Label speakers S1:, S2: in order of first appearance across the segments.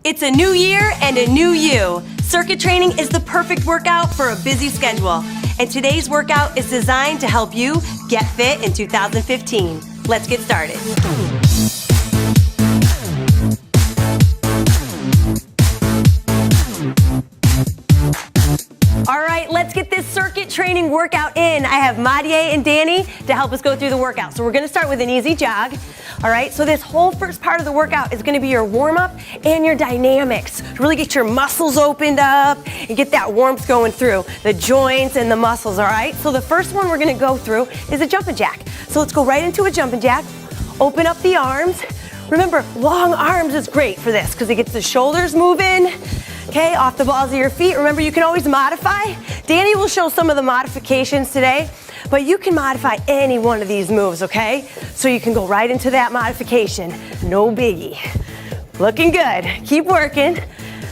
S1: It's a new year and a new you. Circuit training is the perfect workout for a busy schedule. And today's workout is designed to help you get fit in 2015. Let's get started. All right, let's get this circuit training workout in. I have Madie and Danny to help us go through the workout. So we're gonna start with an easy jog. All right, so this whole first part of the workout is gonna be your warm-up and your dynamics. Really get your muscles opened up and get that warmth going through the joints and the muscles, all right? So the first one we're gonna go through is a jumping jack. So let's go right into a jumping jack. Open up the arms. Remember, long arms is great for this because it gets the shoulders moving. Okay, off the balls of your feet. Remember, you can always modify. Danny will show some of the modifications today, but you can modify any one of these moves, okay? So you can go right into that modification. No biggie. Looking good. Keep working.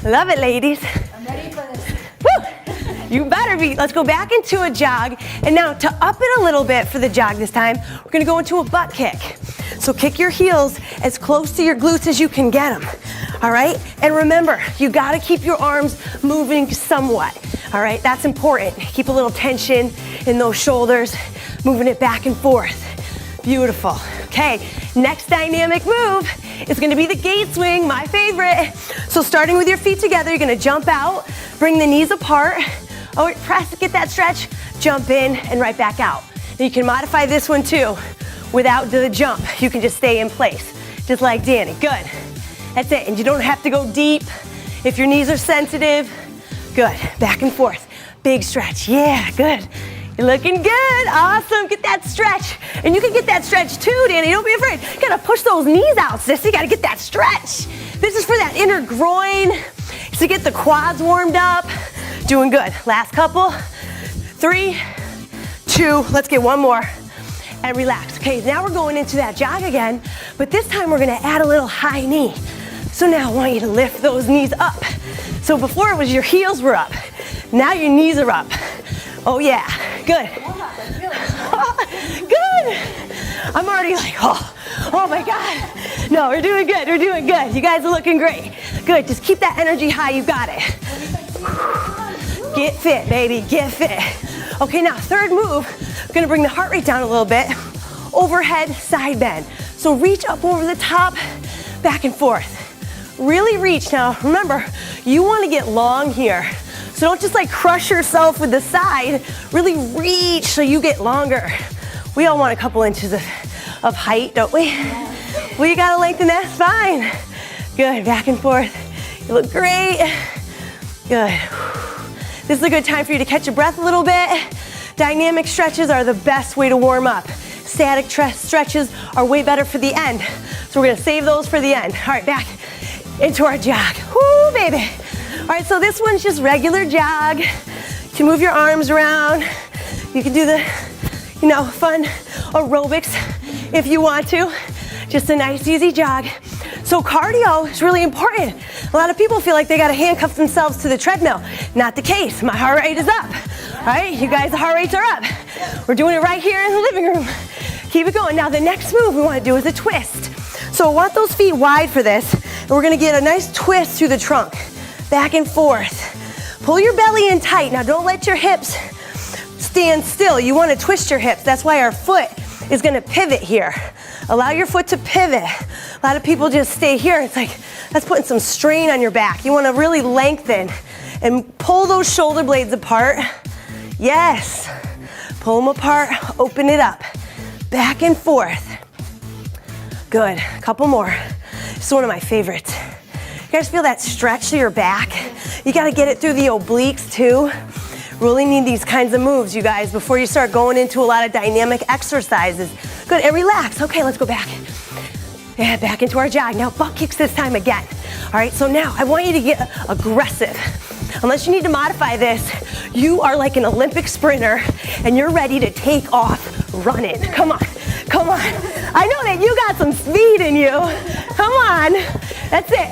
S1: Love it, ladies.
S2: I'm ready for this.
S1: Woo! You better be. Let's go back into a jog. And now to up it a little bit for the jog this time, we're gonna go into a butt kick. So kick your heels as close to your glutes as you can get them. All right? And remember, you gotta keep your arms moving somewhat. All right? That's important. Keep a little tension in those shoulders, moving it back and forth. Beautiful. Okay, next dynamic move is gonna be the gate swing, my favorite. So starting with your feet together, you're gonna jump out, bring the knees apart. Oh, press, get that stretch, jump in and right back out. And you can modify this one too. Without the jump, you can just stay in place, just like Danny. Good. That's it, and you don't have to go deep if your knees are sensitive. Good, back and forth. Big stretch, yeah, good. You're looking good, awesome, get that stretch. And you can get that stretch too, Danny, don't be afraid. You gotta push those knees out, sis, you gotta get that stretch. This is for that inner groin, to get the quads warmed up. Doing good, last couple. 3, 2, let's get one more. And relax. Okay, now we're going into that jog again, but this time we're gonna add a little high knee. So now I want you to lift those knees up. So before it was your heels were up, now your knees are up. Oh yeah, good. Good. I'm already like, oh my God. No, we're doing good, we're doing good. You guys are looking great. Good, just keep that energy high, you got it. Get fit, baby, get fit. Okay, now third move, we're gonna bring the heart rate down a little bit. Overhead side bend. So reach up over the top, back and forth. Really reach. Now remember, you wanna get long here. So don't just like crush yourself with the side, really reach so you get longer. We all want a couple inches of height, don't we? Yeah. Well, you gotta lengthen that spine. Good, back and forth. You look great. Good. This is a good time for you to catch your breath a little bit. Dynamic stretches are the best way to warm up. Static stretches are way better for the end. So we're gonna save those for the end. All right, back into our jog. Woo, baby. All right, so this one's just regular jog. You can move your arms around. You can do the, fun aerobics if you want to. Just a nice, easy jog. So cardio is really important. A lot of people feel like they gotta handcuff themselves to the treadmill. Not the case. My heart rate is up. All right, you guys, the heart rates are up. We're doing it right here in the living room. Keep it going. Now the next move we wanna do is a twist. So I want those feet wide for this, and we're gonna get a nice twist through the trunk. Back and forth. Pull your belly in tight. Now don't let your hips stand still. You wanna twist your hips. That's why our foot is gonna pivot here. Allow your foot to pivot. A lot of people just stay here. It's like, that's putting some strain on your back. You wanna really lengthen and pull those shoulder blades apart. Yes. Pull them apart, open it up. Back and forth. Good, a couple more. This is one of my favorites. You guys feel that stretch to your back? You gotta get it through the obliques too. Really need these kinds of moves, you guys, before you start going into a lot of dynamic exercises. Good, and relax. Okay, let's go back. Yeah, back into our jog. Now butt kicks this time again. All right, so now I want you to get aggressive. Unless you need to modify this, you are like an Olympic sprinter and you're ready to take off running. Come on, come on. I know that you got some speed in you. Come on, that's it.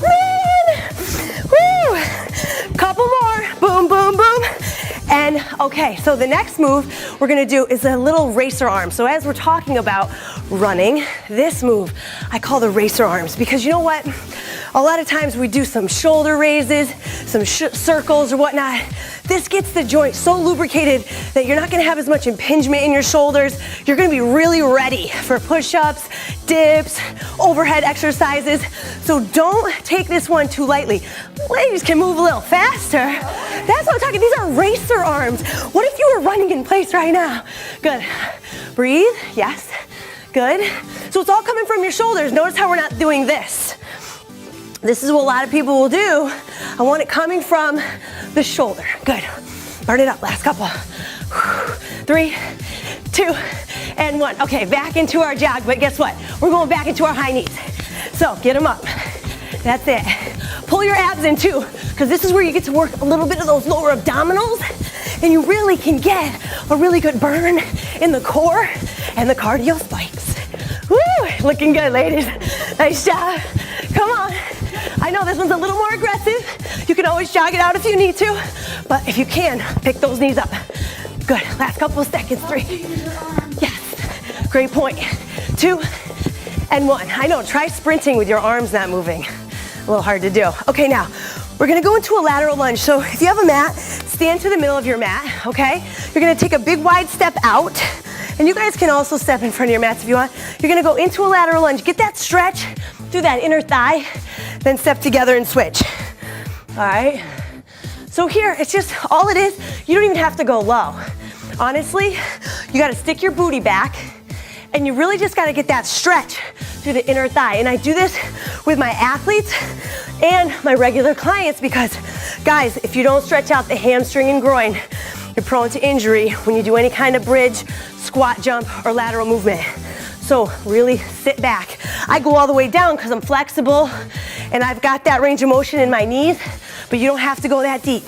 S1: Man, woo. Couple more, boom, boom, boom. And okay, so the next move we're gonna do is a little racer arm. So as we're talking about running. This move I call the racer arms, because you know what? A lot of times we do some shoulder raises, some circles or whatnot. This gets the joint so lubricated that you're not gonna have as much impingement in your shoulders. You're gonna be really ready for push-ups, dips, overhead exercises. So don't take this one too lightly. Ladies can move a little faster. That's what I'm talking, these are racer arms. What if you were running in place right now? Good, breathe, yes, good. So it's all coming from your shoulders. Notice how we're not doing this. This is what a lot of people will do. I want it coming from the shoulder. Good. Burn it up. Last couple. 3, 2, and 1. Okay, back into our jog, but guess what? We're going back into our high knees. So get them up. That's it. Pull your abs in too, because this is where you get to work a little bit of those lower abdominals, and you really can get a really good burn in the core and the cardio spikes. Woo! Looking good, ladies. Nice job. Come on. I know this one's a little more aggressive. You can always jog it out if you need to, but if you can, pick those knees up. Good, last couple of seconds, 3. Yes, great point. 2 and 1. I know, try sprinting with your arms not moving. A little hard to do. Okay, now, we're gonna go into a lateral lunge. So if you have a mat, stand to the middle of your mat, okay? You're gonna take a big wide step out, and you guys can also step in front of your mats if you want. You're gonna go into a lateral lunge. Get that stretch through that inner thigh, then step together and switch. All right, so here, it's just, all it is, you don't even have to go low. Honestly, you gotta stick your booty back, and you really just gotta get that stretch through the inner thigh. And I do this with my athletes and my regular clients because, guys, if you don't stretch out the hamstring and groin, you're prone to injury when you do any kind of bridge, squat, jump, or lateral movement. So really sit back. I go all the way down because I'm flexible and I've got that range of motion in my knees, but you don't have to go that deep.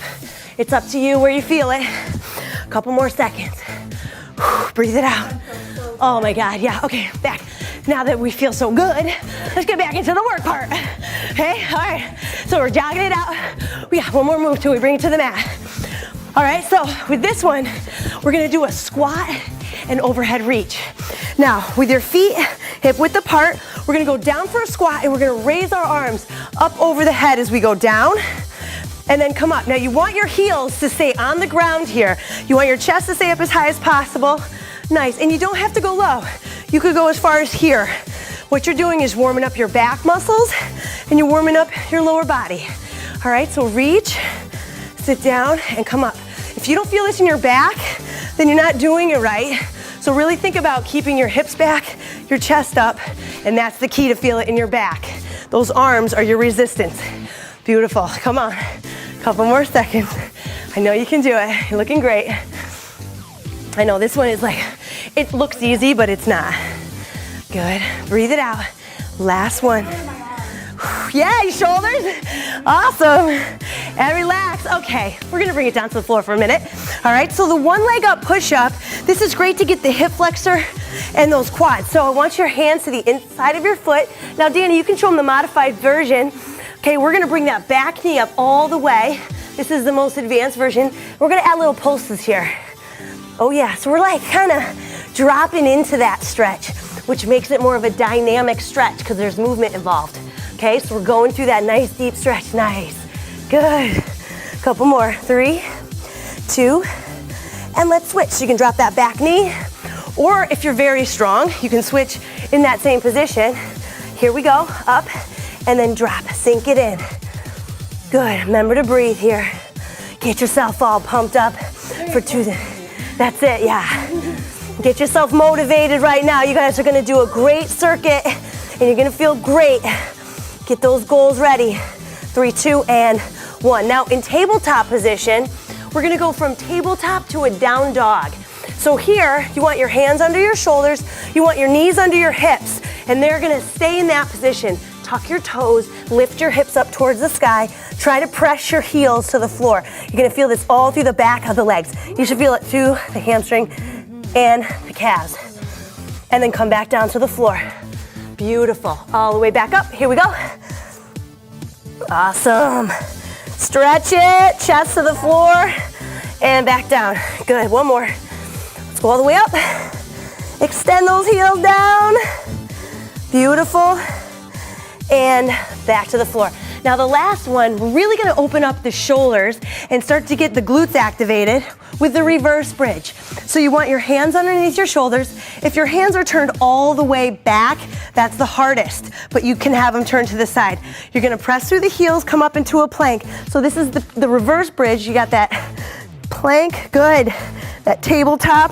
S1: It's up to you where you feel it. A couple more seconds. Breathe it out. Oh my God, yeah, okay, back. Now that we feel so good, let's get back into the work part. Okay, all right, so we're jogging it out. We got one more move till we bring it to the mat. All right, so with this one, we're gonna do a squat and overhead reach. Now, with your feet hip width apart, we're gonna go down for a squat and we're gonna raise our arms up over the head as we go down and then come up. Now, you want your heels to stay on the ground here. You want your chest to stay up as high as possible. Nice, and you don't have to go low. You could go as far as here. What you're doing is warming up your back muscles and you're warming up your lower body. All right, so reach, sit down, and come up. If you don't feel this in your back, then you're not doing it right. So really think about keeping your hips back, your chest up, and that's the key to feel it in your back. Those arms are your resistance. Beautiful, come on. Couple more seconds. I know you can do it, you're looking great. I know this one is like, it looks easy, but it's not. Good, breathe it out. Last one. Yay, shoulders, awesome. And relax, okay. We're gonna bring it down to the floor for a minute. All right, so the one leg up push-up, this is great to get the hip flexor and those quads. So I want your hands to the inside of your foot. Now, Danny, you can show them the modified version. Okay, we're gonna bring that back knee up all the way. This is the most advanced version. We're gonna add little pulses here. Oh yeah, so we're like kind of dropping into that stretch, which makes it more of a dynamic stretch because there's movement involved. Okay, so we're going through that nice deep stretch, nice. Good, couple more, 3, 2, and let's switch. So you can drop that back knee, or if you're very strong, you can switch in that same position. Here we go, up, and then drop, sink it in. Good, remember to breathe here. Get yourself all pumped up for 2, that's it, yeah. Get yourself motivated right now. You guys are gonna do a great circuit, and you're gonna feel great. Get those goals ready. 3, 2, and 1. Now in tabletop position, we're gonna go from tabletop to a down dog. So here, you want your hands under your shoulders, you want your knees under your hips, and they're gonna stay in that position. Tuck your toes, lift your hips up towards the sky, try to press your heels to the floor. You're gonna feel this all through the back of the legs. You should feel it through the hamstring and the calves. And then come back down to the floor. Beautiful, all the way back up, here we go. Awesome. Stretch it, chest to the floor, and back down. Good, one more. Let's go all the way up. Extend those heels down. Beautiful. And back to the floor. Now the last one, we're really gonna open up the shoulders and start to get the glutes activated with the reverse bridge. So you want your hands underneath your shoulders. If your hands are turned all the way back, that's the hardest, but you can have them turned to the side. You're gonna press through the heels, come up into a plank. So this is the reverse bridge. You got that plank, good. That tabletop.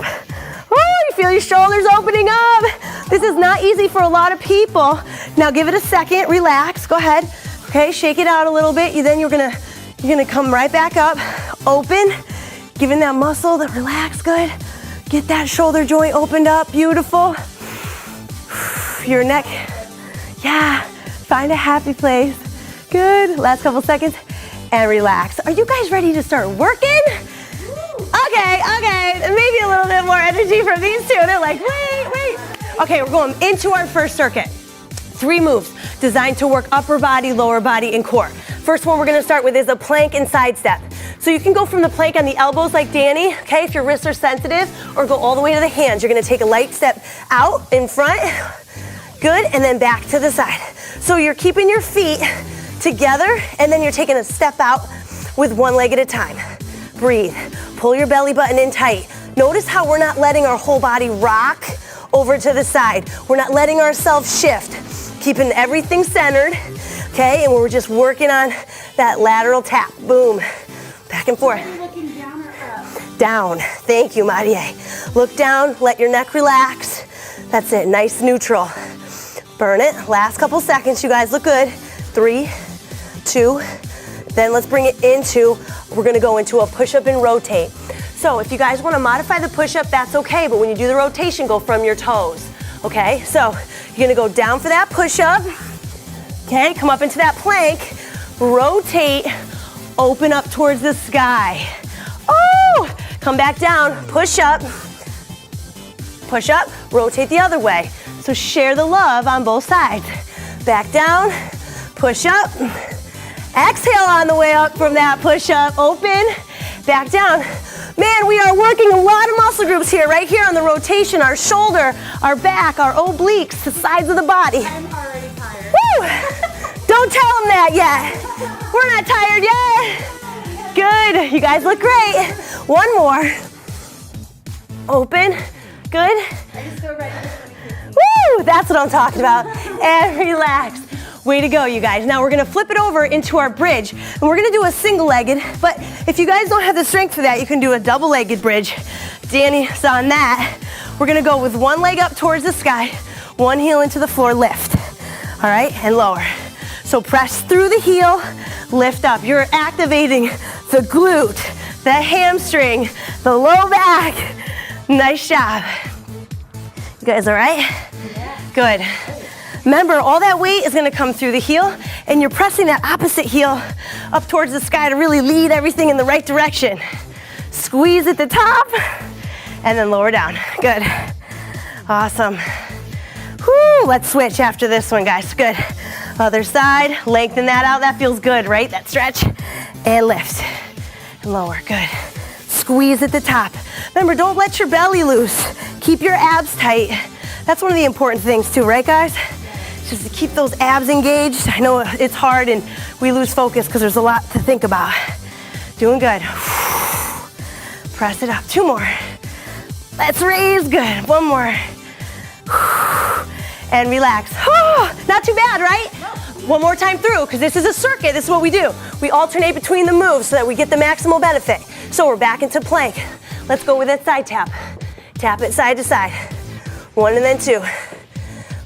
S1: Oh, you feel your shoulders opening up. This is not easy for a lot of people. Now give it a second, relax, go ahead. Okay, shake it out a little bit. Then you're gonna come right back up, open, giving that muscle that relax, good. Get that shoulder joint opened up, beautiful. Your neck, yeah, find a happy place. Good, last couple seconds, and relax. Are you guys ready to start working? Okay, maybe a little bit more energy from these two. They're like, wait. Okay, we're going into our first circuit. 3 moves designed to work upper body, lower body, and core. First one we're gonna start with is a plank and side step. So you can go from the plank on the elbows like Danny, okay, if your wrists are sensitive, or go all the way to the hands. You're gonna take a light step out in front, good, and then back to the side. So you're keeping your feet together, and then you're taking a step out with one leg at a time. Breathe, pull your belly button in tight. Notice how we're not letting our whole body rock over to the side. We're not letting ourselves shift. Keeping everything centered, okay? And we're just working on that lateral tap. Boom. Back and forth.
S2: Are you looking down or up?
S1: Down. Thank you, Marie. Look down, let your neck relax. That's it, nice neutral. Burn it. Last couple seconds, you guys look good. 3, 2, then let's bring it into, we're gonna go into a push-up and rotate. So if you guys wanna modify the push-up, that's okay, but when you do the rotation, go from your toes. Okay, so you're gonna go down for that push-up. Okay, come up into that plank, rotate, open up towards the sky. Oh, come back down, push up, rotate the other way. So share the love on both sides. Back down, push up, exhale on the way up from that push-up, open, back down. Man, we are working a lot of muscle groups here, right here on the rotation, our shoulder, our back, our obliques, the sides of the body.
S2: I'm already tired.
S1: Woo! Don't tell them that yet. We're not tired yet. Good, you guys look great. One more. Open, good.
S2: I just go right into
S1: Woo, that's what I'm talking about. And relax. Way to go, you guys. Now we're gonna flip it over into our bridge, and we're gonna do a single-legged, but if you guys don't have the strength for that, you can do a double-legged bridge. Danny's on that. We're gonna go with one leg up towards the sky, one heel into the floor, lift. All right, and lower. So press through the heel, lift up. You're activating the glute, the hamstring, the low back. Nice job. You guys all right?
S2: Yeah.
S1: Good. Remember, all that weight is gonna come through the heel, and you're pressing that opposite heel up towards the sky to really lead everything in the right direction. Squeeze at the top, and then lower down. Good. Awesome. Whew, let's switch after this one, guys. Good. Other side, lengthen that out. That feels good, right? That stretch. And lift. And lower, good. Squeeze at the top. Remember, don't let your belly loose. Keep your abs tight. That's one of the important things too, right, guys? Just to keep those abs engaged. I know it's hard and we lose focus because there's a lot to think about. Doing good. Press it up. 2 more. Let's raise. Good. 1 more. And relax. Not too bad, right? One more time through, because this is a circuit. This is what we do. We alternate between the moves so that we get the maximal benefit. So we're back into plank. Let's go with that side tap. Tap it side to side. 1 and then 2.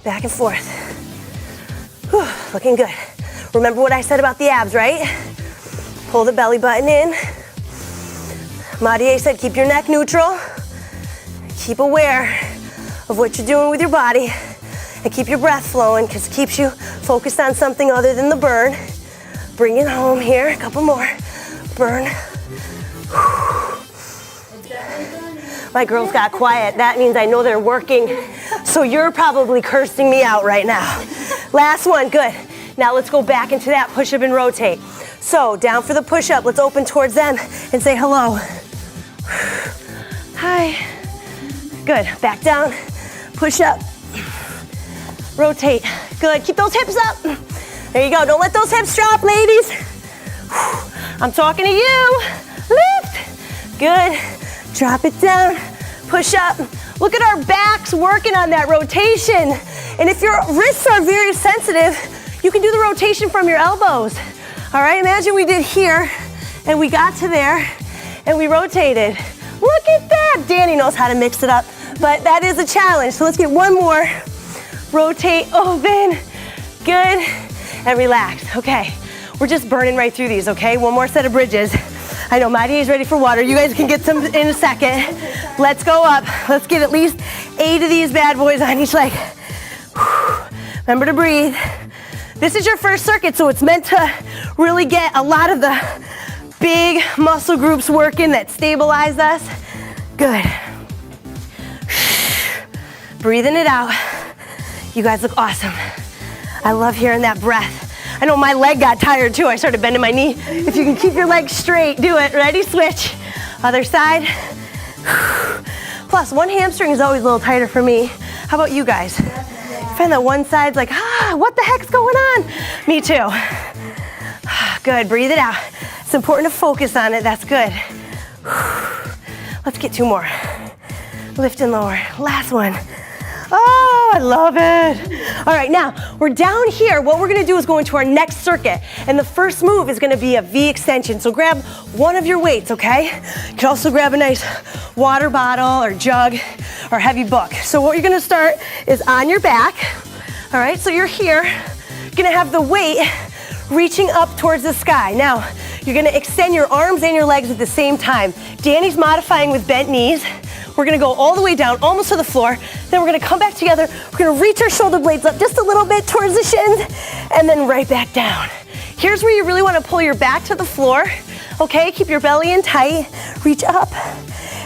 S1: Back and forth. Whew, looking good. Remember what I said about the abs, right? Pull the belly button in. Marie said keep your neck neutral. Keep aware of what you're doing with your body. And keep your breath flowing, because it keeps you focused on something other than the burn. Bring it home here. A couple more. Burn. My girls got quiet. That means I know they're working. So you're probably cursing me out right now. Last one, good. Now let's go back into that push-up and rotate. So down for the push-up, let's open towards them and say hello. Hi. Good, back down, push up. rotate. Good, keep those hips up. There you go, don't let those hips drop, ladies. I'm talking to you. Lift, good. Drop it down, push up. Look at our backs working on that rotation. And if your wrists are very sensitive, you can do the rotation from your elbows. All right, imagine we did here and we got to there and we rotated. Look at that. Danny knows how to mix it up, but that is a challenge. So let's get one more. Rotate, open, good, and relax. Okay, we're just burning right through these, okay? One more set of bridges. I know Maddie is ready for water. You guys can get some in a second. Let's go up. Let's get at least 8 of these bad boys on each leg. Remember to breathe. This is your first circuit, so it's meant to really get a lot of the big muscle groups working that stabilize us. Good. Breathing it out. You guys look awesome. I love hearing that breath. I know my leg got tired too. I started bending my knee. If you can keep your legs straight, do it. Ready? Switch. Other side. Plus, one hamstring is always a little tighter for me. How about you guys? I find that one side's like, what the heck's going on? Me too. Good, breathe it out. It's important to focus on it, that's good. Let's get 2 more. Lift and lower, last one. Oh, I love it. All right, now we're down here. What we're gonna do is go into our next circuit. And the first move is gonna be a V extension. So grab one of your weights, okay? You can also grab a nice water bottle or jug or heavy book. So what you're gonna start is on your back. All right, so you're here. You're gonna have the weight reaching up towards the sky. Now, you're gonna extend your arms and your legs at the same time. Danny's modifying with bent knees. We're gonna go all the way down, almost to the floor. Then we're gonna come back together. We're gonna reach our shoulder blades up just a little bit towards the shins, and then right back down. Here's where you really wanna pull your back to the floor, okay? Keep your belly in tight, reach up,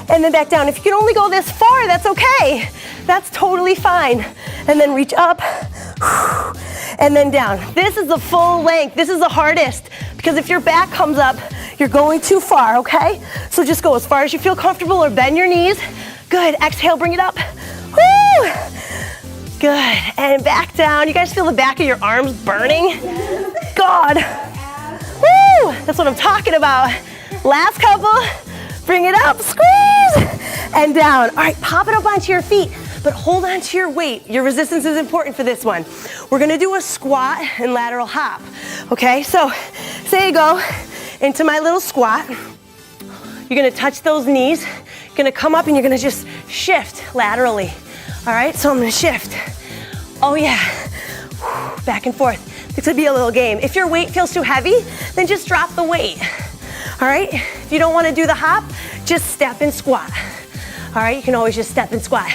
S1: and then back down. If you can only go this far, that's okay. That's totally fine. And then reach up, and then down. This is the full length. This is the hardest, because if your back comes up, you're going too far, okay? So just go as far as you feel comfortable or bend your knees. Good, exhale, bring it up. Woo! Good, and back down. You guys feel the back of your arms burning? God. Woo! That's what I'm talking about. Last couple, bring it up, squeeze, and down. All right, pop it up onto your feet, but hold on to your weight. Your resistance is important for this one. We're gonna do a squat and lateral hop, okay? So, say you go into my little squat. You're gonna touch those knees. You're gonna come up and you're gonna just shift laterally. All right, so I'm gonna shift. Oh yeah, back and forth. This could be a little game. If your weight feels too heavy, then just drop the weight. All right, if you don't wanna do the hop, just step and squat. All right, you can always just step and squat.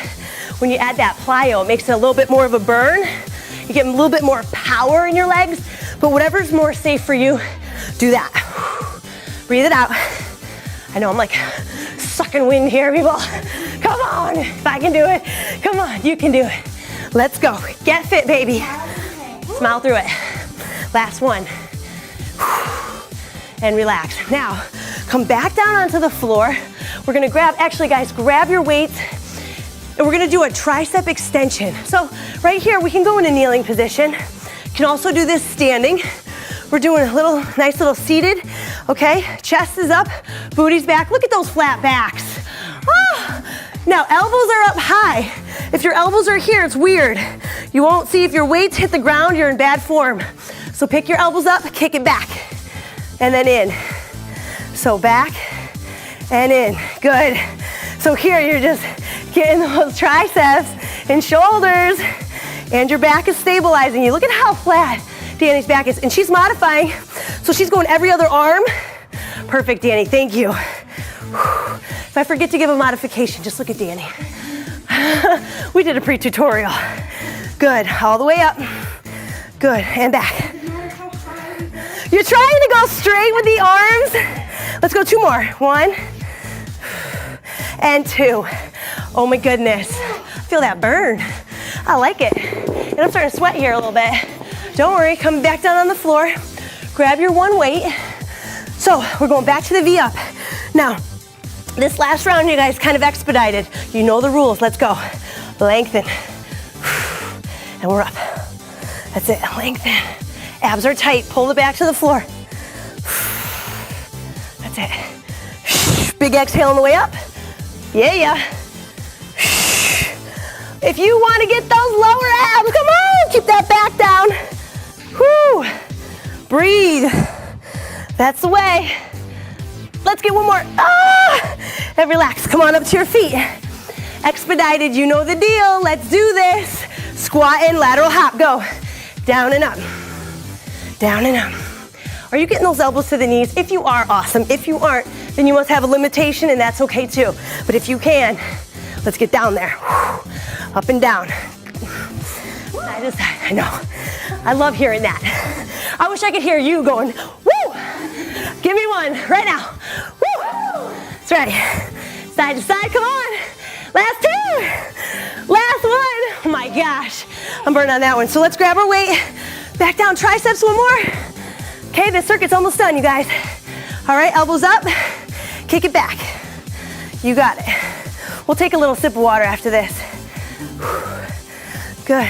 S1: When you add that plyo, it makes it a little bit more of a burn. You get a little bit more power in your legs, but whatever's more safe for you, do that. Breathe it out. I know I'm like sucking wind here, people. Come on, if I can do it. Come on, you can do it. Let's go. Get fit, baby. Smile through it. Last one. And relax. Now, come back down onto the floor. We're gonna grab, actually guys, grab your weights, and we're gonna do a tricep extension. So right here, we can go in a kneeling position. You can also do this standing. We're doing a little, nice little seated, okay? Chest is up, booty's back. Look at those flat backs. Oh. Now, elbows are up high. If your elbows are here, it's weird. You won't see if your weights hit the ground, you're in bad form. So pick your elbows up, kick it back, and then in. So back and in, good. So here you're just getting those triceps and shoulders, and your back is stabilizing you. Look at how flat Danny's back is, and she's modifying, so she's going every other arm. Perfect, Danny, thank you. If I forget to give a modification, just look at Danny. We did a pre-tutorial. Good, all the way up. Good, and back. You're trying to go straight with the arms. Let's go 2 more. 1 and 2. Oh my goodness, feel that burn. I like it. And I'm starting to sweat here a little bit. Don't worry, come back down on the floor. Grab your one weight. So we're going back to the V up. Now, this last round, you guys kind of expedited. You know the rules, let's go. Lengthen. and we're up. That's it, lengthen. Abs are tight, pull the back to the floor. That's it. Big exhale on the way up. Yeah. If you want to get those lower abs, come on, keep that back down. Whew. Breathe. That's the way. Let's get one more. And relax. Come on up to your feet. Expedited, you know the deal. Let's do this. Squat in, lateral hop, go. Down and up. Down and up. Are you getting those elbows to the knees? If you are, awesome. If you aren't, then you must have a limitation, and that's okay too. But if you can, let's get down there. Up and down. Side to side. I know. I love hearing that. I wish I could hear you going, woo! Give me one right now. Woo! That's right. Side to side, come on. Last two. Last one. Oh my gosh. I'm burning on that one. So let's grab our weight. Back down, triceps, one more. Okay, this circuit's almost done, you guys. All right, elbows up. Kick it back. You got it. We'll take a little sip of water after this. Good.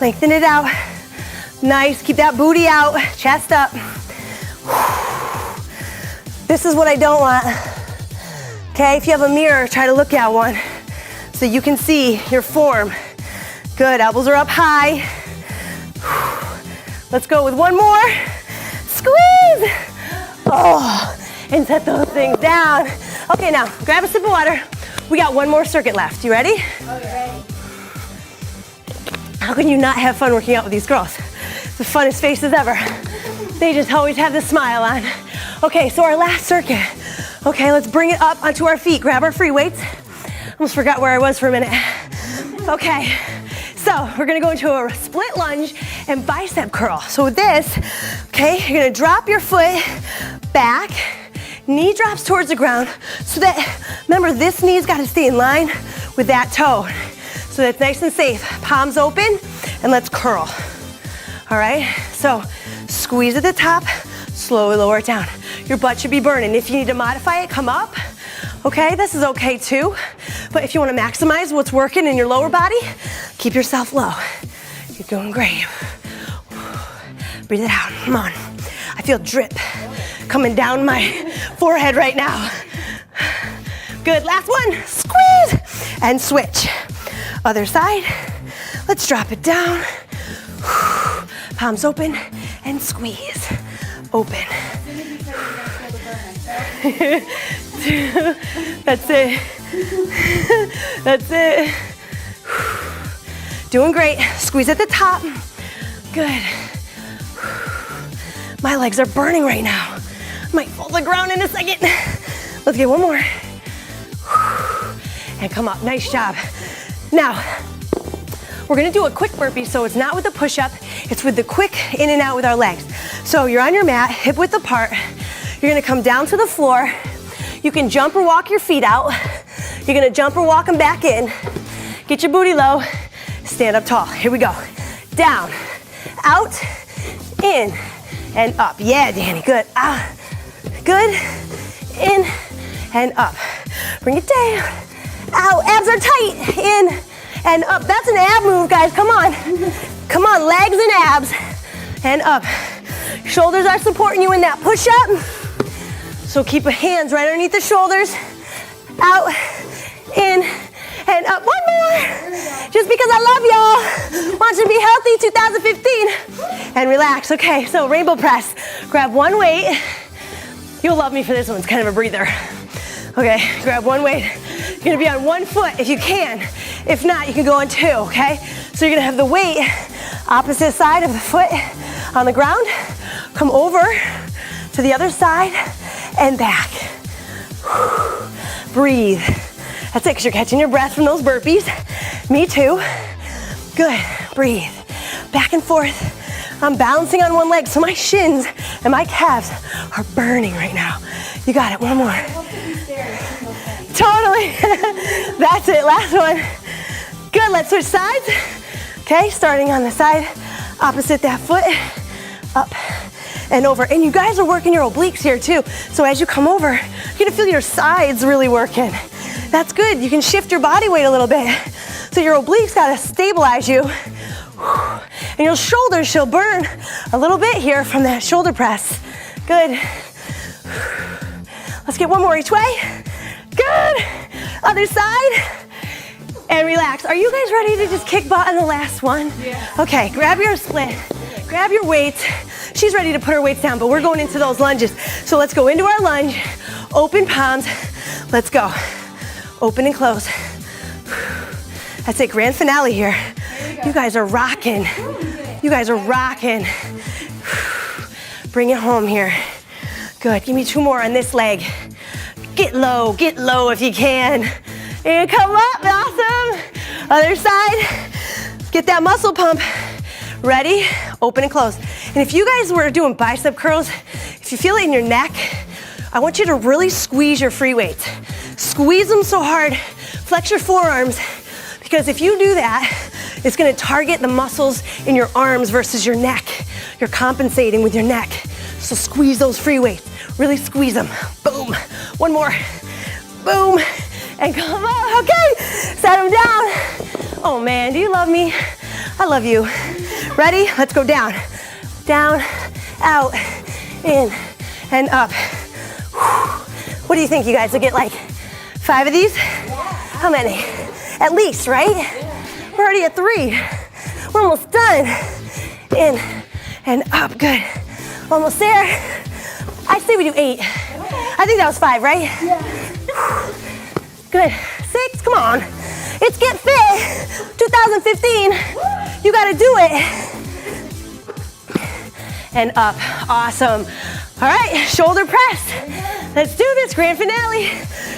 S1: Lengthen it out. Nice, keep that booty out, chest up. This is what I don't want. Okay, if you have a mirror, try to look at one so you can see your form. Good, elbows are up high. Let's go with one more. Squeeze. Oh, and set those things down. Okay, now grab a sip of water. We got one more circuit left. You ready?
S2: Okay.
S1: How can you not have fun working out with these girls? The funnest faces ever. They just always have the smile on. Okay, so our last circuit. Okay, let's bring it up onto our feet. Grab our free weights. Almost forgot where I was for a minute. Okay, so we're gonna go into a split lunge and bicep curl. So with this, okay, you're gonna drop your foot back, knee drops towards the ground, so that, remember, this knee's gotta stay in line with that toe. So that's nice and safe. Palms open, and let's curl. All right, so squeeze at the top, slowly lower it down. Your butt should be burning. If you need to modify it, come up. Okay, this is okay too. But if you want to maximize what's working in your lower body, keep yourself low. You're doing great. Breathe it out, come on. I feel drip coming down my forehead right now. Good, last one, squeeze, and switch. Other side, let's drop it down. Palms open and squeeze. Open. That's it. That's it. Doing great. Squeeze at the top. Good. My legs are burning right now. Might fall to the ground in a second. Let's get one more. And come up. Nice job. Now, we're gonna do a quick burpee, so it's not with the push-up, it's with the quick in and out with our legs. So you're on your mat, hip width apart. You're gonna come down to the floor. You can jump or walk your feet out. You're gonna jump or walk them back in. Get your booty low, stand up tall. Here we go. Down, out, in, and up. Yeah, Danny, good. Out, good, in, and up. Bring it down, out, abs are tight, in, and up. That's an ab move, guys, come on. Come on, legs and abs, and up. Shoulders are supporting you in that push-up. So keep your hands right underneath the shoulders. Out, in, and up. One more. Just because I love y'all. Want you to be healthy 2015. And relax. Okay, so rainbow press. Grab one weight. You'll love me for this one. It's kind of a breather. Okay, grab one weight. You're gonna be on one foot if you can. If not, you can go on two, okay? So you're gonna have the weight opposite side of the foot on the ground. Come over to the other side and back. Breathe. That's it, because you're catching your breath from those burpees. Me too. Good, breathe. Back and forth. I'm balancing on one leg, so my shins and my calves are burning right now. You got it, one more. Totally. That's it, last one. Good, let's switch sides. Okay, starting on the side opposite that foot. Up and over. And you guys are working your obliques here too. So as you come over, you're gonna feel your sides really working. That's good. You can shift your body weight a little bit. So your obliques gotta stabilize you And your shoulders should burn a little bit here from that shoulder press. Good. Let's get one more each way. Good. Other side. And relax. Are you guys ready to just kick butt on the last one?
S2: Yeah.
S1: Okay, grab your split. Grab your weights. She's ready to put her weights down, but we're going into those lunges. So let's go into our lunge. Open palms. Let's go. Open and close. That's it, grand finale here. You guys are rocking. You guys are rocking. Bring it home here. Good, give me 2 more on this leg. Get low if you can. And come up, awesome. Other side, get that muscle pump. Ready, open and close. And if you guys were doing bicep curls, if you feel it in your neck, I want you to really squeeze your free weights. Squeeze them so hard, flex your forearms, because if you do that, it's gonna target the muscles in your arms versus your neck. You're compensating with your neck. So squeeze those free weights, really squeeze them. Boom, 1 more, boom, and come up, okay. Set them down. Oh man, do you love me? I love you. Ready? Let's go down. Down, out, in, and up. What do you think, you guys? Will get like 5 of these? How many? At least, right? We're already at 3. We're almost done. In and up, good. Almost there. I say we do 8. I think that was 5, right?
S2: Yeah.
S1: Good. 6, come on. It's Get Fit 2015. You gotta do it. And up, awesome. All right, shoulder press. Let's do this, grand finale.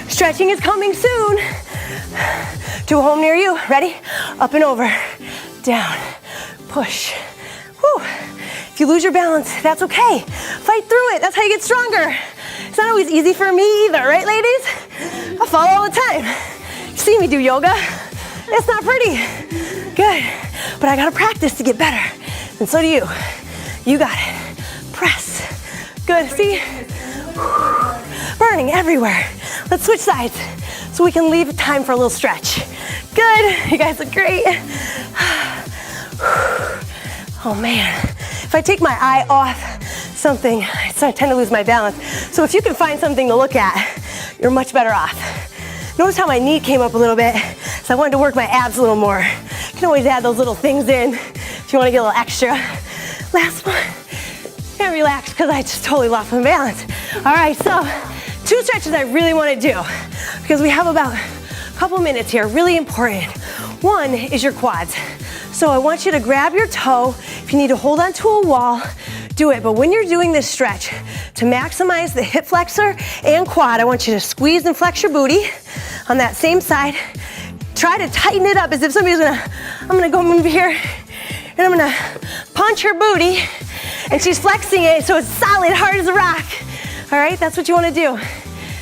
S1: Stretching is coming soon. To a home near you, ready? Up and over, down, push. Whew. If you lose your balance, that's okay. Fight through it, that's how you get stronger. It's not always easy for me either, right ladies? I fall all the time. You see me do yoga, it's not pretty. Good, but I gotta practice to get better. And so do you. You got it. Press. Good, see? Burning everywhere. Let's switch sides so we can leave time for a little stretch. Good, you guys look great. Oh man, if I take my eye off something, I tend to lose my balance. So if you can find something to look at, you're much better off. Notice how my knee came up a little bit, so I wanted to work my abs a little more. You can always add those little things in if you want to get a little extra. Last one. And relax because I just totally lost my balance. All right, so 2 stretches I really want to do because we have about a couple minutes here, really important. One is your quads. So I want you to grab your toe. If you need to hold onto a wall, do it. But when you're doing this stretch, to maximize the hip flexor and quad, I want you to squeeze and flex your booty on that same side. Try to tighten it up as if somebody's I'm gonna go move here and I'm gonna punch her booty and she's flexing it so it's solid, hard as a rock. All right, that's what you wanna do.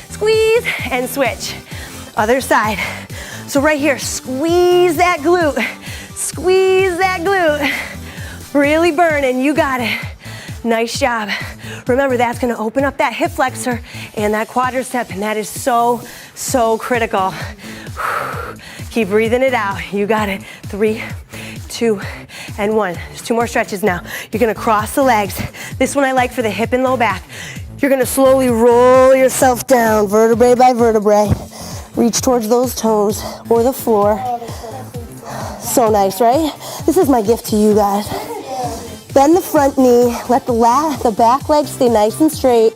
S1: Squeeze and switch. Other side. So right here, squeeze that glute. Squeeze that glute. Really burning, you got it. Nice job. Remember, that's gonna open up that hip flexor and that quadricep, and that is so, so critical. Keep breathing it out. You got it. 3, 2, and 1. There's 2 more stretches now. You're gonna cross the legs. This one I like for the hip and low back. You're gonna slowly roll yourself down, vertebrae by vertebrae. Reach towards those toes or the floor. So nice, right? This is my gift to you guys. Bend the front knee, let the back leg stay nice and straight.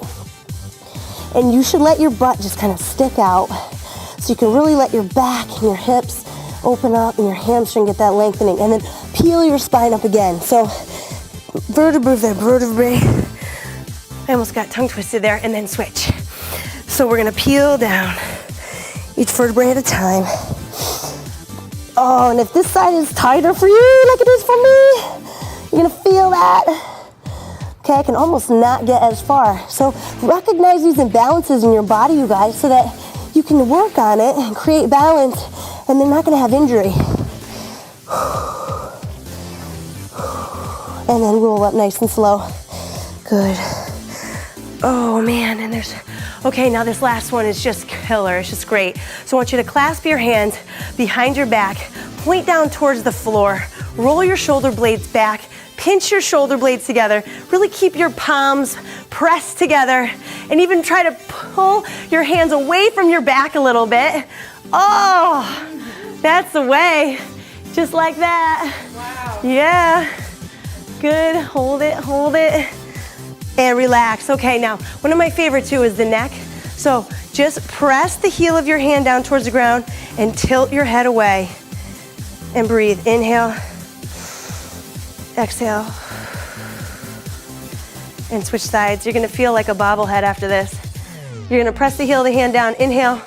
S1: And you should let your butt just kind of stick out so you can really let your back and your hips open up and your hamstring get that lengthening. And then peel your spine up again. So vertebrae, vertebrae. I almost got tongue twisted there, and then switch. So we're gonna peel down each vertebrae at a time. Oh, and if this side is tighter for you like it is for me, you're gonna feel that. Okay, I can almost not get as far. So recognize these imbalances in your body, you guys, so that you can work on it and create balance, and they're not gonna have injury. And then roll up nice and slow. Good. Oh man, and there's, okay, now this last one is just killer, it's just great. So I want you to clasp your hands behind your back, point down towards the floor, roll your shoulder blades back pinch your shoulder blades together. Really keep your palms pressed together, and even try to pull your hands away from your back a little bit. Oh, that's the way. Just like that.
S2: Wow.
S1: Yeah. Good. Hold it, and relax. Okay, now, one of my favorite too is the neck. So just press the heel of your hand down towards the ground and tilt your head away. And breathe. Inhale. Exhale. And switch sides. You're gonna feel like a bobblehead after this. You're gonna press the heel of the hand down. Inhale.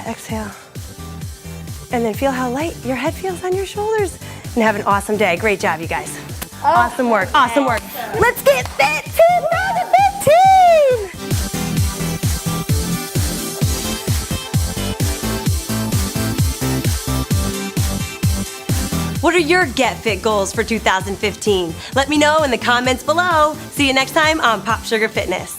S1: Exhale. And then feel how light your head feels on your shoulders. And have an awesome day. Great job, you guys. Awesome work, awesome work. Let's get fit 2015! What are your Get Fit goals for 2015? Let me know in the comments below. See you next time on Pop Sugar Fitness.